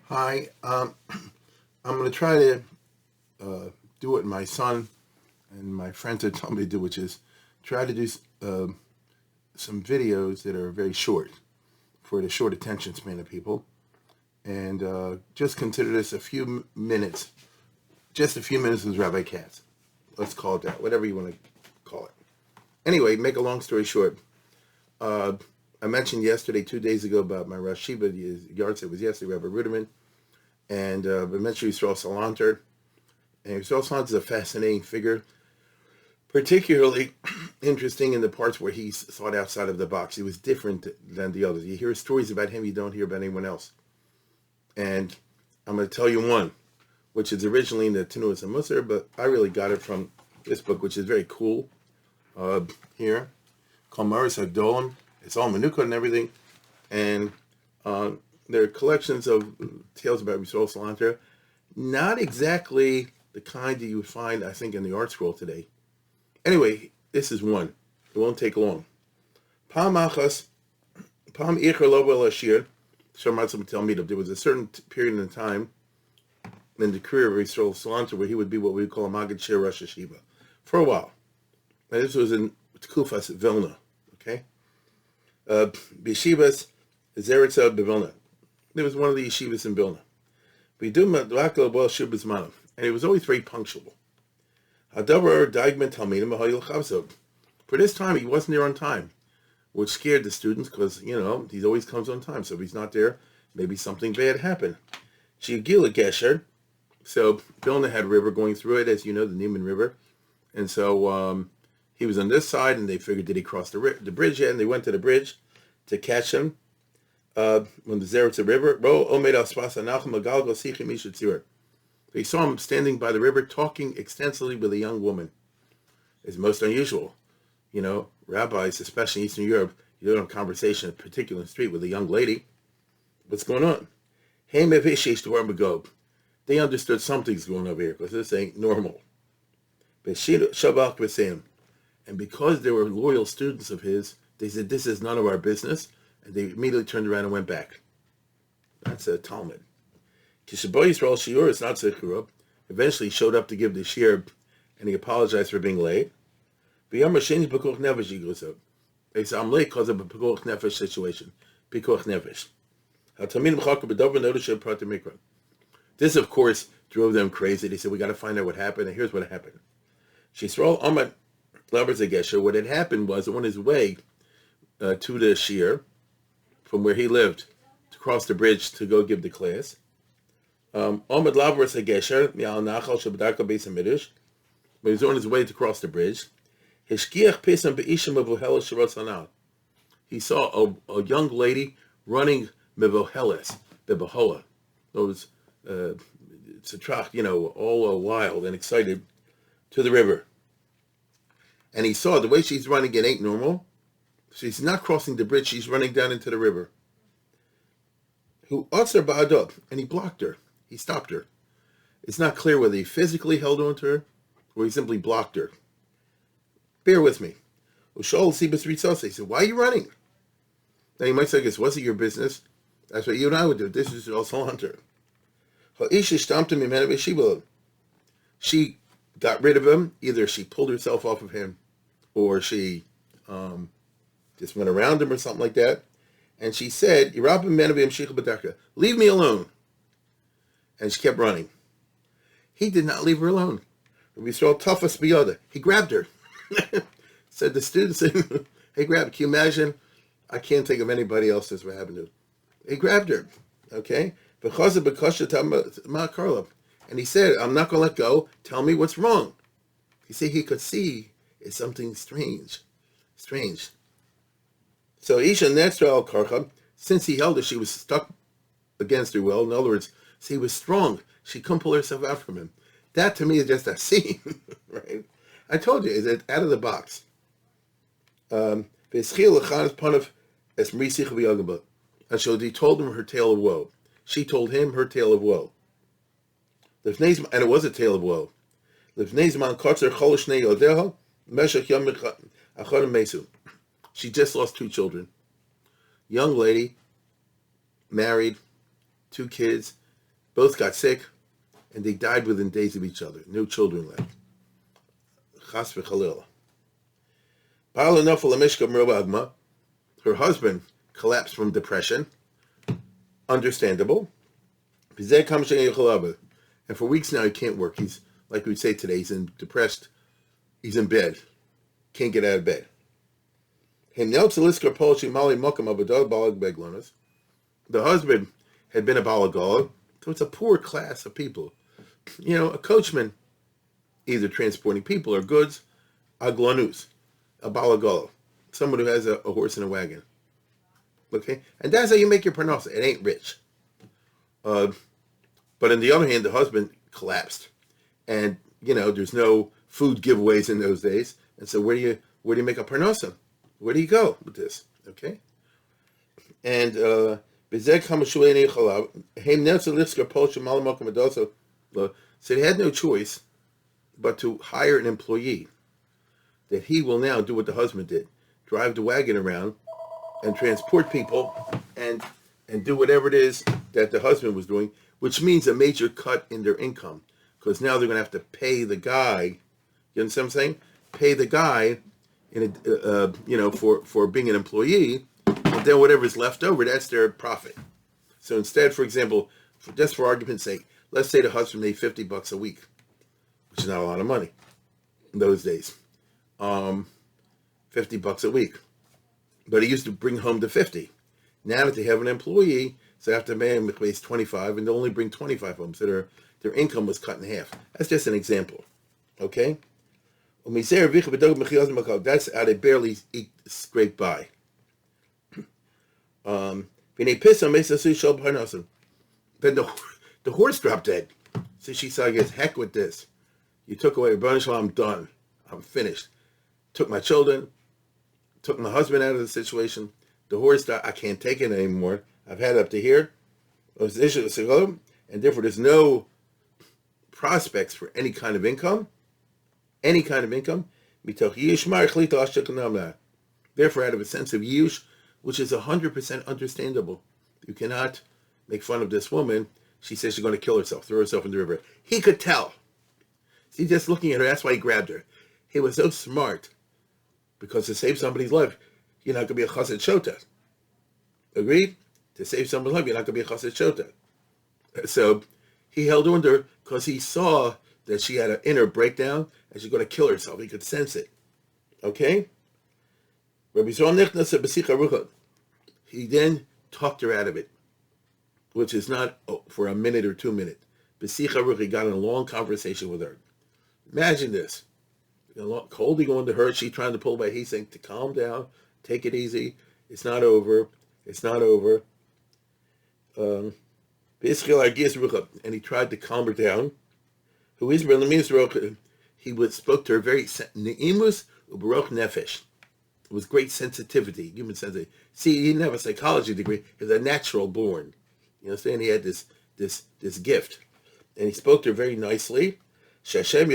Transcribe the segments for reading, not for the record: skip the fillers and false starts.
Hi, I'm going to try to do what my son and my friends have told me to do, which is try to do some videos that are very short for the short attention span of people. And just consider this a few minutes, just a few minutes with Rabbi Katz. Let's call it that, whatever you want to call it. Anyway, make a long story short, I mentioned yesterday, 2 days ago, about my Rosh Shiva, his yard sale was yesterday, Rabbi Ruderman, and I mentioned Yisrael Salanter. And Yisrael Salanter is a fascinating figure, particularly interesting in the parts where he thought outside of the box. He was different than the others. You hear stories about him you don't hear about anyone else. And I'm going to tell you one, which is originally in the Tenuas and Musar, but I really got it from this book, which is very cool, here, called Maris Hadolim. It's all Manuka and everything. And there are collections of tales about Yisrael Salanter. Not exactly the kind that you would find, I think, in the art scroll today. Anyway, this is one. It won't take long. Pam achas, pam icher lo vel ashir. Shamatzim tell me that there was a certain period in time in the career of Yisrael Salanter where he would be what we would call a Magid Shir Rosh Hashiva for a while. And this was in Tkufas Vilna. Okay? B'yeshivas Zeritza B'Vilna. There was one of the yeshivas in Vilna. And he was always very punctual. For this time, he wasn't there on time, which scared the students because, he always comes on time. So if he's not there, maybe something bad happened. Shigila Gesher. So Vilna had a river going through it, as you know, the Neiman River. And so he was on this side, and they figured, did he cross the bridge yet? And they went to the bridge to catch him. When the Zeritza River, they saw him standing by the river talking extensively with a young woman. It's most unusual. Rabbis, especially in Eastern Europe, you don't have a conversation, particularly in the street, with a young lady. What's going on? They understood something's going on over here because this ain't normal. And because they were loyal students of his, they said, this is none of our business. And they immediately turned around and went back. That's a Talmud. Kishaboy Yisrael Shiur is not Zechurah. Eventually he showed up to give the Shir, and he apologized for being late. They said, I'm late because of a Pekuach Nefesh situation. Pekuach Nefesh. This, of course, drove them crazy. They said, we got to find out what happened, and here's what happened. What had happened was, on his way to the Shir, from where he lived, to cross the bridge to go give the class. When he was on his way to cross the bridge, he saw a young lady running mevoheles, bebehoa. Those, all wild and excited, to the river. And he saw the way she's running, it ain't normal. She's not crossing the bridge, she's running down into the river. Who Otzer Ba'adot, and he blocked her. He stopped her. It's not clear whether he physically held on to her or he simply blocked her. Bear with me. Ushol Sibas Ritzose. He said, why are you running? Now you might say, this wasn't your business. That's what you and I would do. This is also Hunter. She got rid of him. Either she pulled herself off of him or she just went around him or something like that. And she said, leave me alone. And she kept running. He did not leave her alone. We saw toughest beyond. He grabbed her. Said the students, he grabbed her. Can you imagine? I can't think of anybody else that's what happened to. He grabbed her. Okay? And he said, I'm not going to let go. Tell me what's wrong. You see, he could see it's something strange. Strange. So Isha Netzra al Karcha, since he held her, she was stuck against her will. In other words, he was strong. She couldn't pull herself out from him. That to me is just a scene, right? I told you, it's out of the box. And so he told him her tale of woe. She told him her tale of woe. And it was a tale of woe. She just lost 2 children. Young lady, married, 2 kids, Both got sick, and they died within days of each other. No children left. Chas v'chalil. Her husband collapsed from depression. Understandable. And for weeks now, he can't work. He's, like we say today, depressed. He's in bed. Can't get out of bed. The husband had been a balagala, so it's a poor class of people. A coachman, either transporting people or goods, aglanus, a balagala, someone who has a horse and a wagon. Okay? And that's how you make your parnasa. It ain't rich. But on the other hand, the husband collapsed. And, there's no food giveaways in those days. And so where do you make a parnasa? Where do you go with this? Okay? And so they had no choice but to hire an employee that he will now do what the husband did. Drive the wagon around and transport people and do whatever it is that the husband was doing, which means a major cut in their income. Because now they're going to have to pay the guy, you understand what I'm saying? Pay the guy for being an employee, and then whatever's left over, that's their profit. So instead, for example, just for argument's sake, let's say the husband made $50 a week, which is not a lot of money in those days. $50 a week. But he used to bring home the 50. Now that they have an employee, so after man pays 25, and they'll only bring 25 home, so their income was cut in half. That's just an example. Okay? That's how they barely scrape by. Then the horse dropped dead. So she said, I guess, heck with this. You took away I'm done. I'm finished. Took my children, took my husband out of the situation. The horse died. I can't take it anymore. I've had it up to here. And therefore there's no prospects for any kind of income. Therefore, out of a sense of yush, which is 100% understandable, you cannot make fun of this woman. She says she's going to kill herself, throw herself in the river. He could tell. See, just looking at her, that's why he grabbed her. He was so smart, because to save somebody's life, you're not going to be a chassid shota. Agreed? To save someone's life, you're not going to be a chassid shota. So he held on to her because he saw that she had an inner breakdown and she's going to kill herself. He could sense it. Okay? Rabbi Yisrael he then talked her out of it, which is not for a minute or 2 minutes. He got in a long conversation with her. Imagine this. Holding on to her, she trying to pull away. He's saying to calm down, take it easy. It's not over. It's not over. And he tried to calm her down. He spoke to her very neimus u'baruch nefesh, with great sensitivity, human sensitivity. See, he didn't have a psychology degree; he was a natural born. You understand? He had this gift, and he spoke to her very nicely. There is a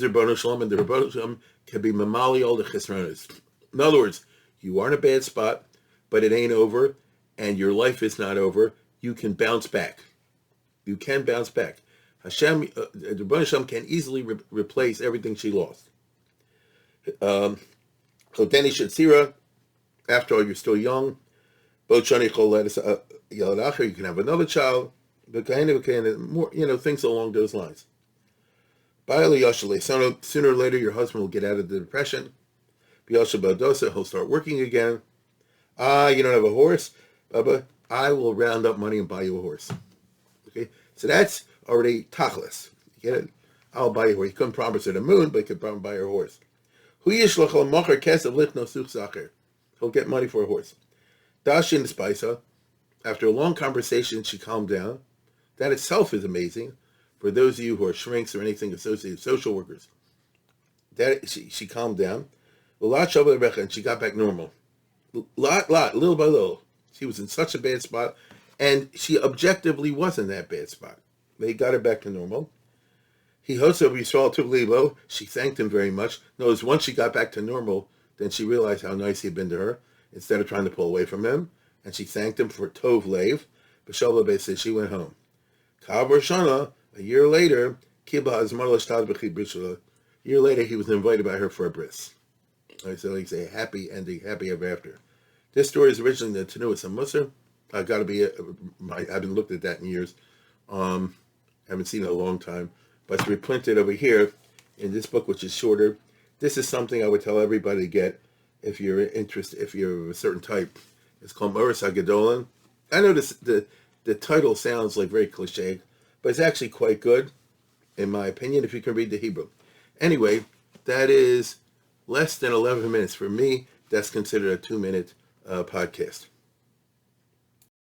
Rebbeinu Shalom, and the Rebbeinu Shalom can be mamali all the chisronos. In other words, you are in a bad spot, but it ain't over, and your life is not over. You can bounce back. You can bounce back. Hashem, the Rebbeinu Shalom can easily replace everything she lost. After all, you're still young. You can have another child. More, things along those lines. Sooner or later, your husband will get out of the depression. He'll start working again. You don't have a horse? Baba, I will round up money and buy you a horse. Okay? So that's already tachlis. You get it? I'll buy you a horse. He couldn't promise her the moon, but he could probably buy her a horse. He'll get money for a horse. Dashin Spaisa, after a long conversation, she calmed down. That itself is amazing for those of you who are shrinks or anything associated with social workers. That she calmed down. And she got back normal. Little by little. She was in such a bad spot, and she objectively was in that bad spot. They got her back to normal. He hosted Yisrael to Lilo. She thanked him very much. Notice once she got back to normal, then she realized how nice he'd been to her, instead of trying to pull away from him. And she thanked him for Tov Lev. B'Shavla Beis says she went home. Ka'av Shana, a year later, Kiba Azmar L'Shtad B'Chi B'Shula. A year later, he was invited by her for a bris. So he say happy ending, happy ever after. This story is originally in the Tenuas and Musar. I've been looked at that in years. Haven't seen it in a long time. But it's reprinted over here in this book, which is shorter. This is something I would tell everybody to get if you're interested, if you're of a certain type. It's called Moritz HaGedolim. I know the title sounds like very cliche, but it's actually quite good, in my opinion, if you can read the Hebrew. Anyway, that is less than 11 minutes. For me, that's considered a 2-minute podcast.